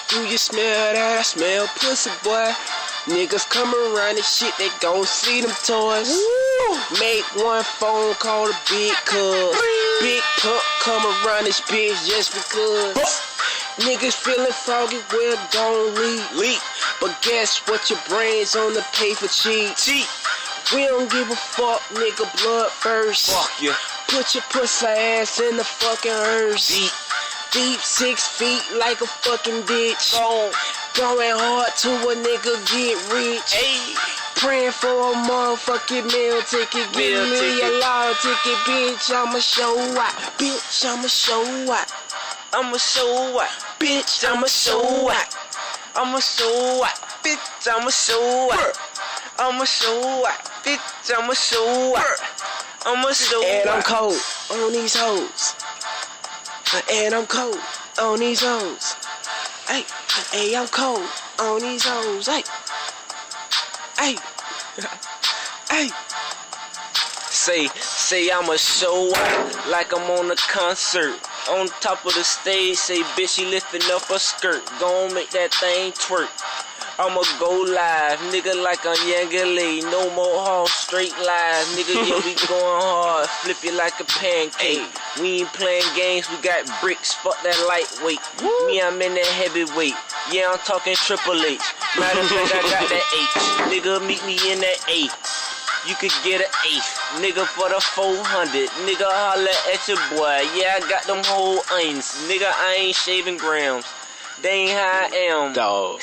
Do you smell that? I smell pussy, boy. Niggas come around and shit, they gon' see them toys. Woo. Make one phone call to Big Cuz. Big Pump come around this bitch just because. Niggas feeling foggy, well, don't leak. But guess what? Your brains on the paper cheat. We don't give a fuck, nigga, blood first. Fuck you. Put your pussy ass in the fucking hearse. Deep 6 feet like a fucking ditch. Going hard to a nigga get rich. Hey. Praying for a motherfucking meal ticket. Give me a lotto ticket, bitch. I'ma show out. Bitch, I'ma show out. I'ma show out. Bitch, I'ma show out. I'ma show out. Bitch, I'ma show out. I'ma show out. Bitch, I'ma show out. I'ma show out. And I'm cold on these hoes. And I'm cold on these hoes. Hey, I'm cold on these hoes. Hey. Say I'ma show out like I'm on a concert. On top of the stage, say bitch, she lifting up her skirt. Gon' make that thing twerk. I'ma go live, nigga, like I'm Yangalee. No more hall, straight live, nigga, yeah, we going hard. Flip you like a pancake. We ain't playing games, we got bricks, fuck that lightweight. Me, I'm in that heavyweight. Yeah, I'm talking Triple H. Matter of fact, I got that H. Nigga, meet me in that A. You could get an eighth, nigga, for the 400. Nigga, holla at your boy. Yeah, I got them whole onions. Nigga, I ain't shaving grams. They ain't how I am. Dog.